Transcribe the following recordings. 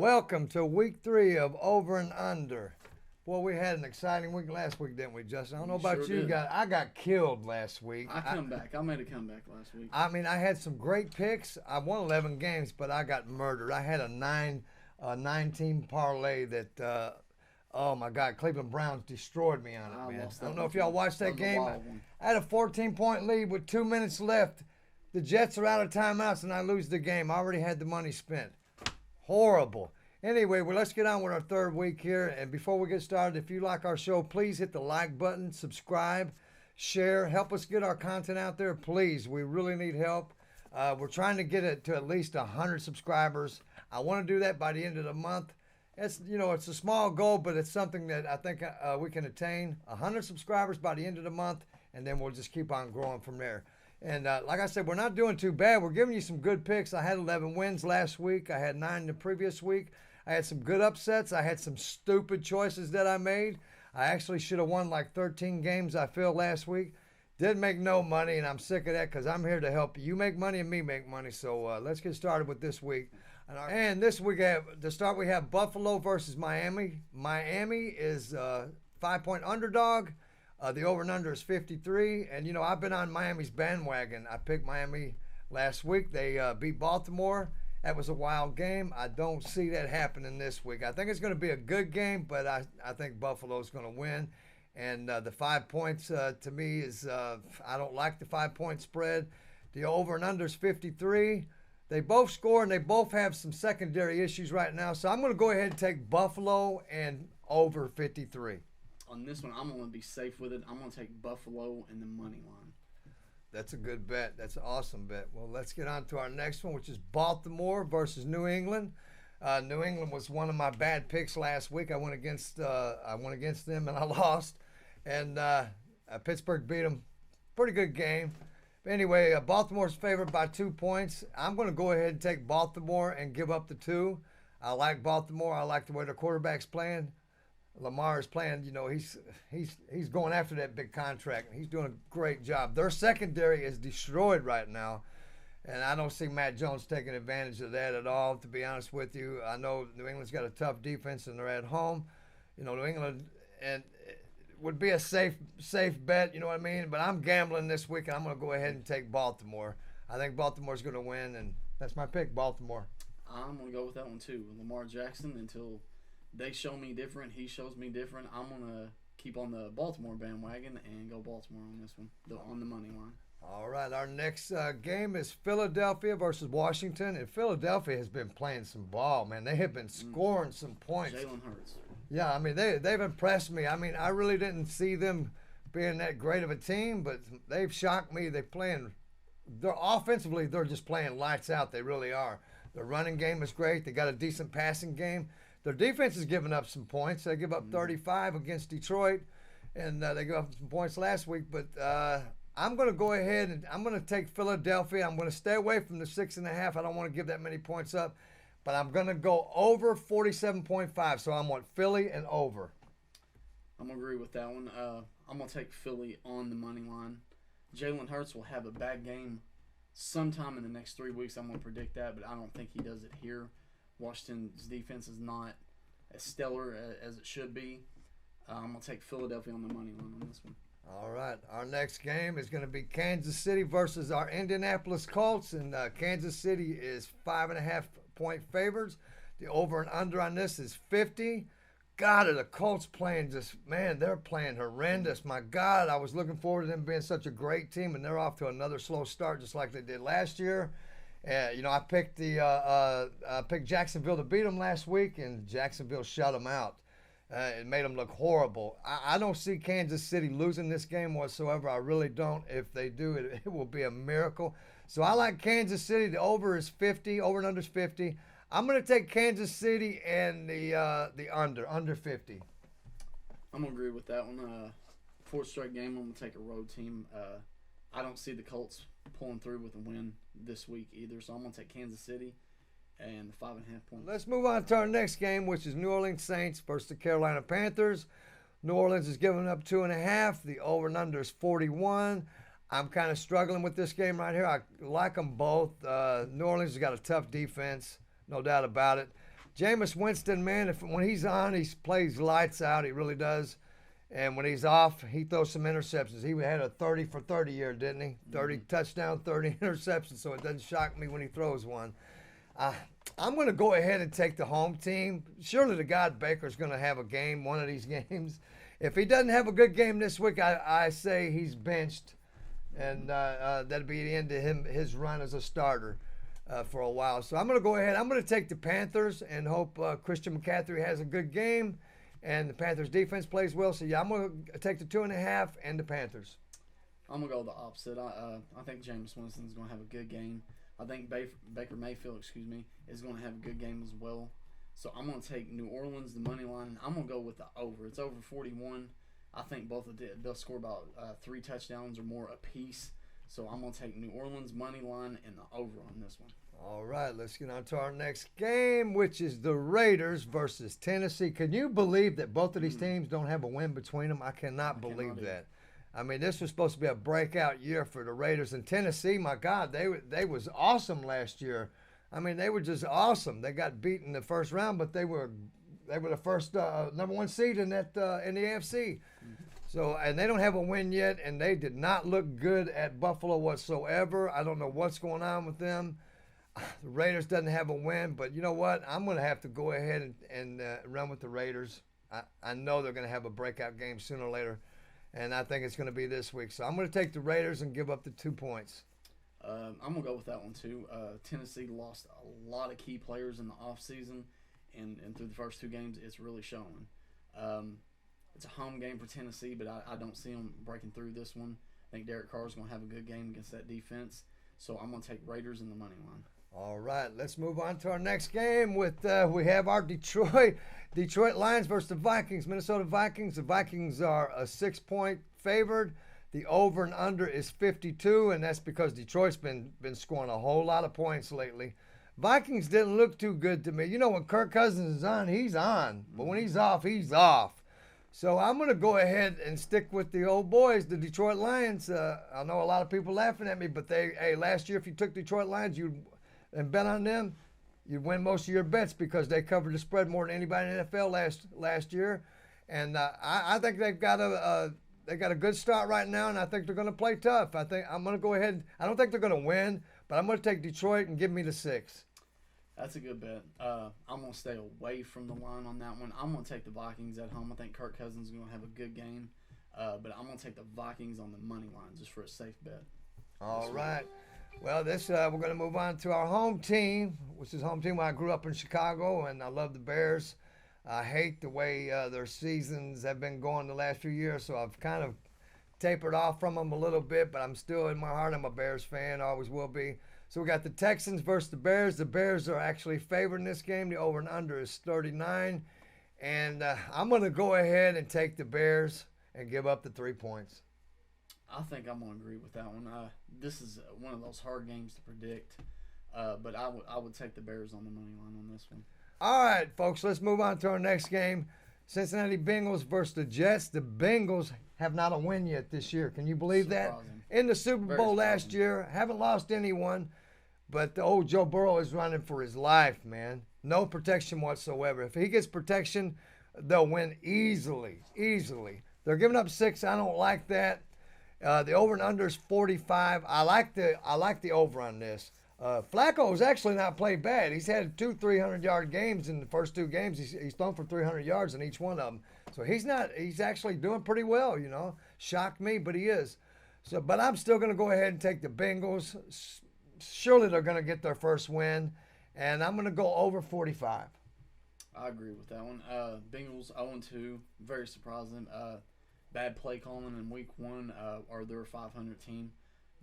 Welcome to week 3 of Over and Under. Boy, we had an exciting week last week, didn't we, Justin? I don't know about Sure you did. guys. I got killed last week. I made a comeback last week. I mean, I had some great picks. I won 11 games, but I got murdered. I had a 9-team parlay that, oh my God, Cleveland Browns destroyed me on it, man. I don't know if y'all watched that game. I had a 14-point lead with 2 minutes left. The Jets are out of timeouts, and I lose the game. I already had the money spent. Horrible. Anyway, well, let's get on with our third week here. And before we get started, if you like our show, please hit the like button, subscribe, share. Help us get our content out there, please. We really need help. We're trying to get it to at least 100 subscribers. I want to do that by the end of the month. It's a small goal, but it's something that I think we can attain. 100 subscribers by the end of the month, and then we'll just keep on growing from there. And like I said, we're not doing too bad. We're giving you some good picks. I had 11 wins last week. I had 9 the previous week. I had some good upsets. I had some stupid choices that I made. I actually should have won like 13 games, I feel, last week. Didn't make no money, and I'm sick of that because I'm here to help you make money and me make money. So let's get started with this week. And this week, we have Buffalo versus Miami. Miami is 5-point underdog. The over and under is 53. And, I've been on Miami's bandwagon. I picked Miami last week. They beat Baltimore. That was a wild game. I don't see that happening this week. I think it's going to be a good game, but I think Buffalo's going to win. And the 5 points to me is I don't like the 5-point spread. The over and under is 53. They both score, and they both have some secondary issues right now. So I'm going to go ahead and take Buffalo and over 53. On this one, I'm going to be safe with it. I'm going to take Buffalo and the money line. That's a good bet. That's an awesome bet. Well, let's get on to our next one, which is Baltimore versus New England. New England was one of my bad picks last week. I went against them and I lost. And Pittsburgh beat them. Pretty good game. But anyway, Baltimore's favored by 2 points. I'm going to go ahead and take Baltimore and give up the 2. I like Baltimore. I like the way their quarterback's playing. Lamar is playing, he's going after that big contract, and he's doing a great job. Their secondary is destroyed right now, and I don't see Matt Jones taking advantage of that at all, to be honest with you. I know New England's got a tough defense, and they're at home. New England and it would be a safe bet, you know what I mean? But I'm gambling this week, and I'm going to go ahead and take Baltimore. I think Baltimore's going to win, and that's my pick, Baltimore. I'm going to go with that one, too. Lamar Jackson, until they show me different, he shows me different. I'm going to keep on the Baltimore bandwagon and go Baltimore on this one, on the money line. All right, our next game is Philadelphia versus Washington. And Philadelphia has been playing some ball, man. They have been scoring some points. Jalen Hurts. Yeah, I mean, they've impressed me. I mean, I really didn't see them being that great of a team, but they've shocked me. They're offensively, they're just playing lights out. They really are. Their running game is great. They got a decent passing game. Their defense is giving up some points. They give up 35 against Detroit, and they gave up some points last week. But I'm going to go ahead and I'm going to take Philadelphia. I'm going to stay away from the 6.5. I don't want to give that many points up, but I'm going to go over 47.5. So I'm on Philly and over. I'm going to agree with that one. I'm going to take Philly on the money line. Jalen Hurts will have a bad game sometime in the next 3 weeks. I'm going to predict that, but I don't think he does it here. Washington's defense is not as stellar as it should be. I'm going to take Philadelphia on the money line on this one. All right. Our next game is going to be Kansas City versus our Indianapolis Colts. And Kansas City is 5.5-point favorites. The over and under on this is 50. God, are the Colts playing they're playing horrendous. My God, I was looking forward to them being such a great team, and they're off to another slow start just like they did last year. I picked picked Jacksonville to beat them last week, and Jacksonville shut them out. It made them look horrible. I don't see Kansas City losing this game whatsoever. I really don't. If they do, it will be a miracle. So I like Kansas City. The over is 50. Over and under is 50. I'm going to take Kansas City and the under 50. I'm going to agree with that one. Fourth straight game, I'm going to take a road team. I don't see the Colts pulling through with a win this week either, so I'm going to take Kansas City and the 5.5 points. Let's move on to our next game, which is New Orleans Saints versus the Carolina Panthers. New Orleans is giving up 2.5. The over and under is 41. I'm kind of struggling with this game right here. I like them both. New Orleans has got a tough defense, no doubt about it. Jameis Winston, man, when he's on, he plays lights out. He really does. And when he's off, he throws some interceptions. He had a 30 for 30 year, didn't he? 30 touchdown, 30 interceptions, so it doesn't shock me when he throws one. I'm going to go ahead and take the home team. Surely the God Baker's going to have a game, one of these games. If he doesn't have a good game this week, I say he's benched, and that'll be the end of his run as a starter for a while. So I'm going to go ahead. I'm going to take the Panthers and hope Christian McCaffrey has a good game. And the Panthers defense plays well. So, yeah, I'm going to take the 2.5 and the Panthers. I'm going to go the opposite. I think Jameis Winston's going to have a good game. I think Baker Mayfield, is going to have a good game as well. So I'm going to take New Orleans, the money line. I'm going to go with the over. It's over 41. I think both of they'll score about 3 touchdowns or more apiece. So I'm going to take New Orleans money line and the over on this one. All right, let's get on to our next game, which is the Raiders versus Tennessee. Can you believe that both of these teams don't have a win between them? I cannot believe that. I mean, this was supposed to be a breakout year for the Raiders. And Tennessee, my God, they was awesome last year. I mean, they were just awesome. They got beat in the first round, but they were the first number 1 seed in the AFC. So, and they don't have a win yet, and they did not look good at Buffalo whatsoever. I don't know what's going on with them. The Raiders doesn't have a win, but you know what? I'm going to have to go ahead and run with the Raiders. I know they're going to have a breakout game sooner or later, and I think it's going to be this week. So I'm going to take the Raiders and give up the 2 points. I'm going to go with that one too. Tennessee lost a lot of key players in the offseason, and through the first 2 games, it's really showing. It's a home game for Tennessee, but I don't see them breaking through this one. I think Derek Carr is going to have a good game against that defense. So I'm going to take Raiders in the money line. All right, let's move on to our next game. We have our Detroit Lions versus the Vikings, Minnesota Vikings. The Vikings are a 6-point favored. The over and under is 52, and that's because Detroit's been scoring a whole lot of points lately. Vikings didn't look too good to me. You know, when Kirk Cousins is on, he's on. But when he's off, he's off. So I'm going to go ahead and stick with the old boys, the Detroit Lions. I know a lot of people laughing at me, but last year if you took Detroit Lions and bet on them, you'd win most of your bets because they covered the spread more than anybody in the NFL last year. And I think they've got a good start right now, and I think they're going to play tough. I think I'm going to go ahead. I don't think they're going to win, but I'm going to take Detroit and give me the 6. That's a good bet. I'm going to stay away from the line on that one. I'm going to take the Vikings at home. I think Kirk Cousins is going to have a good game. But I'm going to take the Vikings on the money line just for a safe bet. All right. Well, we're going to move on to our home team, which is home team where I grew up in Chicago, and I love the Bears. I hate the way their seasons have been going the last few years, so I've kind of tapered off from them a little bit, but I'm still in my heart. I'm a Bears fan, always will be. So we got the Texans versus the Bears. The Bears are actually favored in this game. The over and under is 39. And I'm going to go ahead and take the Bears and give up the 3 points. I think I'm going to agree with that one. This is one of those hard games to predict. But I would take the Bears on the money line on this one. All right, folks, let's move on to our next game. Cincinnati Bengals versus the Jets. The Bengals have not a win yet this year. Can you believe that? In the Super Bowl last year, haven't lost anyone. But the old Joe Burrow is running for his life, man. No protection whatsoever. If he gets protection, they'll win easily. They're giving up 6. I don't like that. The over and under is 45. I like the over on this. Flacco has actually not played bad. He's had 2 300-yard games in the first 2 games. He's thrown for 300 yards in each one of them. So he's actually doing pretty well, you know. Shocked me, but he is. So, but I'm still going to go ahead and take the Bengals. Surely they're going to get their first win, and I'm going to go over 45. I agree with that one. Bengals 0-2, very surprising. Bad play calling in week 1, or they're a 500 team.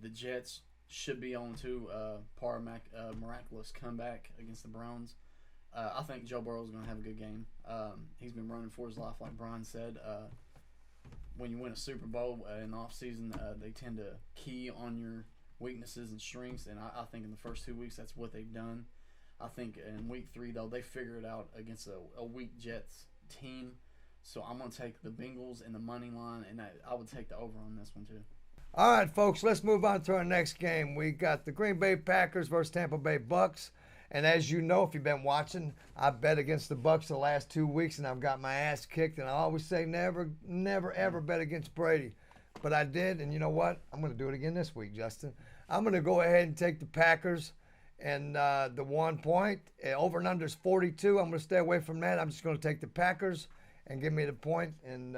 The Jets should be 0-2, miraculous comeback against the Browns. I think Joe Burrow is going to have a good game. He's been running for his life, like Brian said. When you win a Super Bowl in the offseason, they tend to key on your weaknesses and strengths, and I think in the first 2 weeks that's what they've done. I think in week 3, though, they figure it out against a weak Jets team. So I'm going to take the Bengals in the money line, and I would take the over on this one too. All right, folks, let's move on to our next game. We got the Green Bay Packers versus Tampa Bay Bucks. And as you know, if you've been watching, I bet against the Bucs the last 2 weeks, and I've got my ass kicked. And I always say never, ever bet against Brady. But I did, and you know what? I'm going to do it again this week, Justin. I'm going to go ahead and take the Packers and the 1 point. Over and under is 42. I'm going to stay away from that. I'm just going to take the Packers and give me the point, and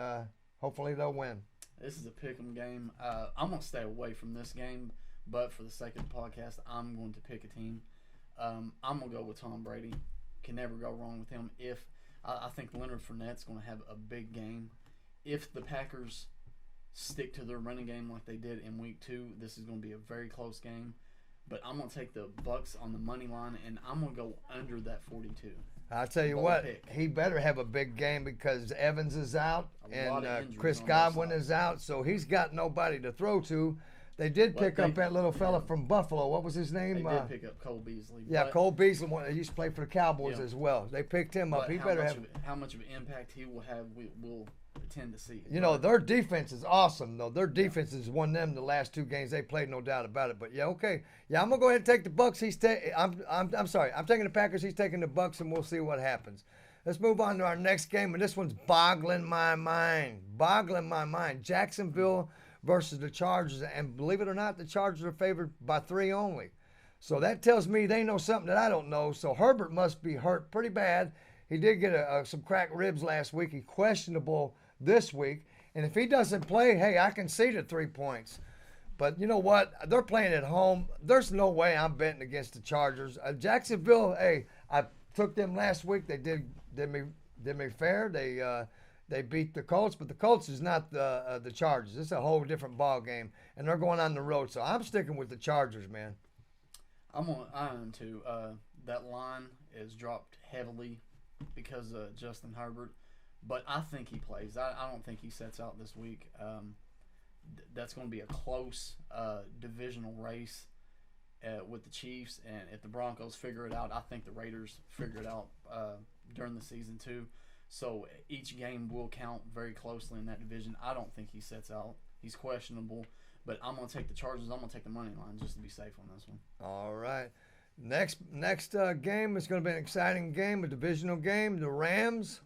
hopefully they'll win. This is a pick'em game. I'm going to stay away from this game, but for the sake of the podcast, I'm going to pick a team. I'm going to go with Tom Brady. Can never go wrong with him. I think Leonard Fournette's going to have a big game. If the Packers stick to their running game like they did in week 2, this is going to be a very close game. But I'm going to take the Bucs on the money line, and I'm going to go under that 42. I'll tell you what, he better have a big game because Evans is out and Chris Godwin is out, so he's got nobody to throw to. They did pick up that little fella from Buffalo. What was his name? They did pick up Cole Beasley. Yeah, Cole Beasley. He used to play for the Cowboys as well. They picked him up. He better have. How much of an impact he will have, we'll tend to see. You know, their defense is awesome, though. Their defense has won them the last 2 games they played, no doubt about it. But yeah, okay. Yeah, I'm gonna go ahead and take the Bucs. I'm sorry. I'm taking the Packers. He's taking the Bucs, and we'll see what happens. Let's move on to our next game, and this one's boggling my mind. Jacksonville versus the Chargers, and believe it or not, the Chargers are favored by 3 only. So that tells me they know something that I don't know. So Herbert must be hurt pretty bad. He did get some cracked ribs last week. He's questionable this week. And if he doesn't play, hey, I can see the 3 points. But you know what? They're playing at home. There's no way I'm betting against the Chargers. Jacksonville, hey, I took them last week. They did me fair. They beat the Colts, but the Colts is not the Chargers. It's a whole different ball game, and they're going on the road. So I'm sticking with the Chargers, man. I am too. That line is dropped heavily because of Justin Herbert, but I think he plays. I don't think he sets out this week. That's going to be a close divisional race with the Chiefs, and if the Broncos figure it out, I think the Raiders figure it out during the season too. So each game will count very closely in that division. I don't think he sets out. He's questionable, but I'm going to take the Chargers. I'm going to take the money line just to be safe on this one. All right. Next game is going to be an exciting game, a divisional game. The Rams,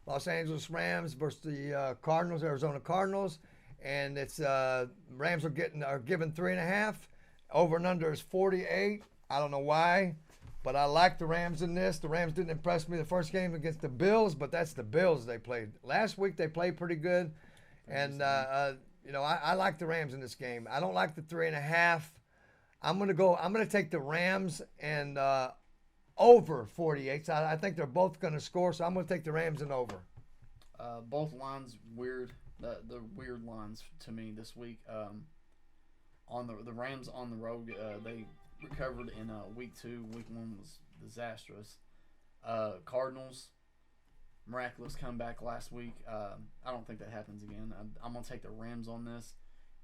Los Angeles Rams versus the Cardinals, Arizona Cardinals. And it's Rams are given 3.5. Over and under is 48. I don't know why, but I like the Rams in this. The Rams didn't impress me the first game against the Bills, but that's the Bills they played. Last week they played pretty good. And, I like the Rams in this game. I don't like the 3.5. I'm going to take the Rams and over 48. So I think they're both going to score, so I'm going to take the Rams and over. Both lines weird. The weird lines to me this week. On the Rams on the road, they recovered in week 2. Week 1 was disastrous. Cardinals, miraculous comeback last week. I don't think that happens again. I'm going to take the Rams on this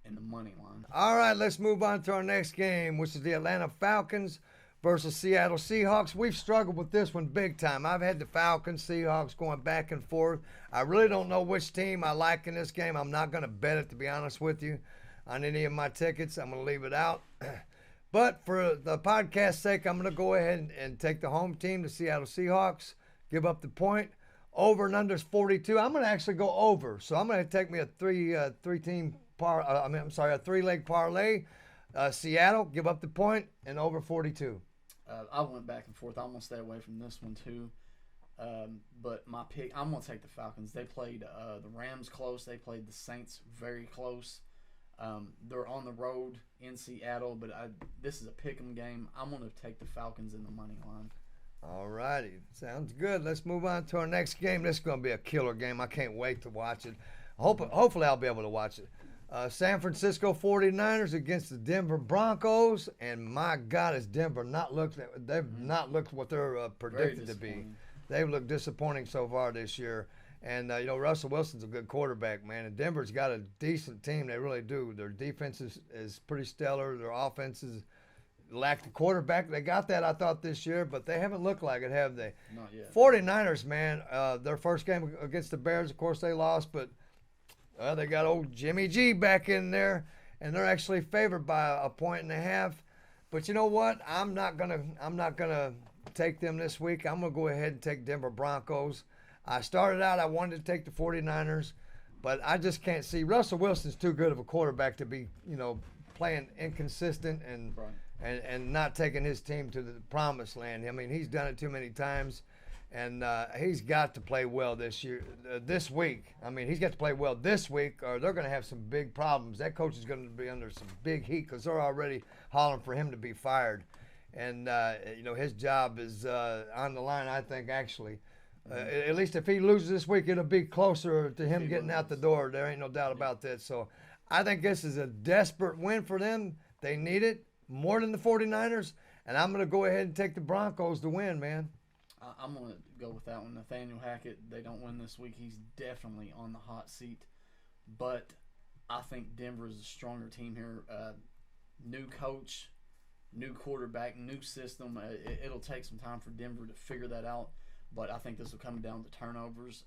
and the money line. All right, let's move on to our next game, which is the Atlanta Falcons versus Seattle Seahawks. We've struggled with this one big time. I've had the Falcons, Seahawks going back and forth. I really don't know which team I like in this game. I'm not going to bet it, to be honest with you, on any of my tickets. I'm going to leave it out. But for the podcast's sake, I'm going to go ahead and take the home team, the Seattle Seahawks, give up the point. Over and under is 42. I'm going to actually go over. So I'm going to take me a three-leg parlay. Seattle, give up the point, and over 42. I went back and forth. I'm going to stay away from this one too. But my pick, I'm going to take the Falcons. They played the Rams close. They played the Saints very close. They're on the road in Seattle, but this is a pick'em game. I'm going to take the Falcons in the money line. All righty. Sounds good. Let's move on to our next game. This is going to be a killer game. I can't wait to watch it. Hopefully I'll be able to watch it. San Francisco 49ers against the Denver Broncos, and my God, has Denver they've not looked what they're predicted to be. They've looked disappointing so far this year. And, Russell Wilson's a good quarterback, man. And Denver's got a decent team. They really do. Their defense is pretty stellar. Their offense is lack the quarterback. They got that, I thought, this year, but they haven't looked like it, have they? Not yet. 49ers, man, their first game against the Bears, of course, they lost, but they got old Jimmy G back in there, and they're actually favored by 1.5 points. But you know what? I'm not gonna take them this week. I'm going to go ahead and take Denver Broncos. I started out, I wanted to take the 49ers, but I just can't see. Russell Wilson's too good of a quarterback to be, playing inconsistent and not taking his team to the promised land. I mean, he's done it too many times, and he's got to play well this week. I mean, he's got to play well this week, or they're going to have some big problems. That coach is going to be under some big heat because they're already hollering for him to be fired. And, his job is on the line, I think, actually. At least if he loses this week, it'll be closer to him getting out the door. There ain't no doubt about that. So I think this is a desperate win for them. They need it more than the 49ers. And I'm going to go ahead and take the Broncos to win, man. I'm going to go with that one. Nathaniel Hackett, they don't win this week. He's definitely on the hot seat. But I think Denver is a stronger team here. New coach, new quarterback, new system. It'll take some time for Denver to figure that out. But I think this will come down to turnovers.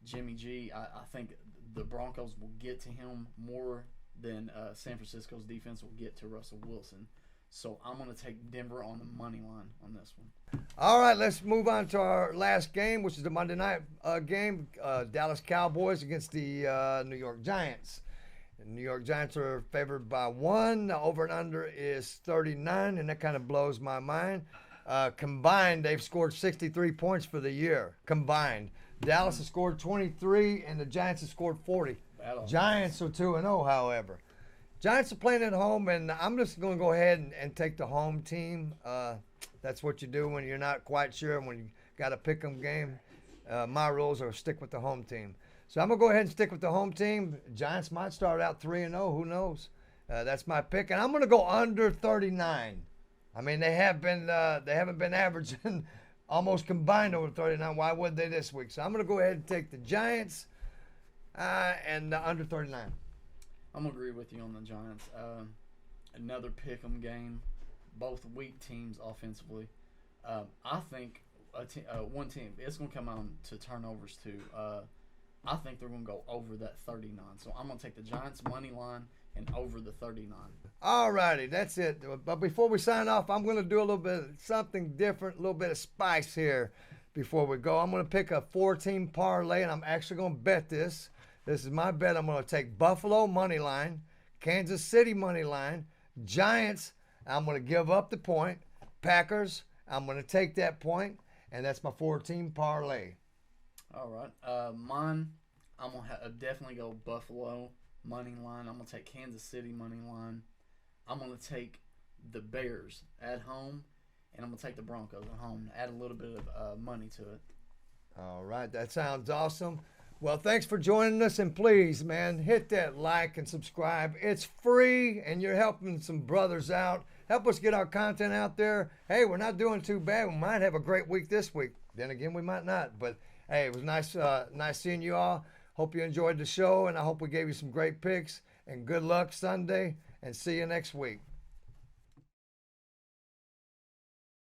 Jimmy G, I think the Broncos will get to him more than San Francisco's defense will get to Russell Wilson. So I'm going to take Denver on the money line on this one. All right, let's move on to our last game, which is the Monday night game. Dallas Cowboys against the New York Giants. The New York Giants are favored by 1. The over and under is 39, and that kind of blows my mind. Combined, they've scored 63 points for the year. Combined. Dallas has scored 23, and the Giants have scored 40. Giants are 2-0, however. Giants are playing at home, and I'm just going to go ahead and take the home team. That's what you do when you're not quite sure, when you got a pick-em game. My rules are stick with the home team. So I'm going to go ahead and stick with the home team. Giants might start out 3-0. Who knows? That's my pick. And I'm going to go under 39. I mean, they haven't been averaging almost combined over 39. Why would they this week? So I'm going to go ahead and take the Giants and under 39. I'm going to agree with you on the Giants. Another pick'em game. Both weak teams offensively. I think one team, it's going to come on to turnovers too. I think they're going to go over that 39. So I'm going to take the Giants money line and over the 39. All righty, that's it. But before we sign off, I'm going to do a little bit of something different, a little bit of spice here before we go. I'm going to pick a 4-team parlay, and I'm actually going to bet this. This is my bet. I'm going to take Buffalo money line, Kansas City money line, Giants, I'm going to give up the point, Packers, I'm going to take that point, and that's my 4-team parlay. All right. Mine, I'm going to definitely go Buffalo money line. I'm going to take Kansas City money line. I'm going to take the Bears at home, and I'm going to take the Broncos at home. Add a little bit of money to it. All right. That sounds awesome. Well, thanks for joining us, and please, man, hit that like and subscribe. It's free, and you're helping some brothers out. Help us get our content out there. Hey, we're not doing too bad. We might have a great week this week. Then again, we might not. But, hey, it was nice seeing you all. Hope you enjoyed the show, and I hope we gave you some great picks. And good luck Sunday, and see you next week.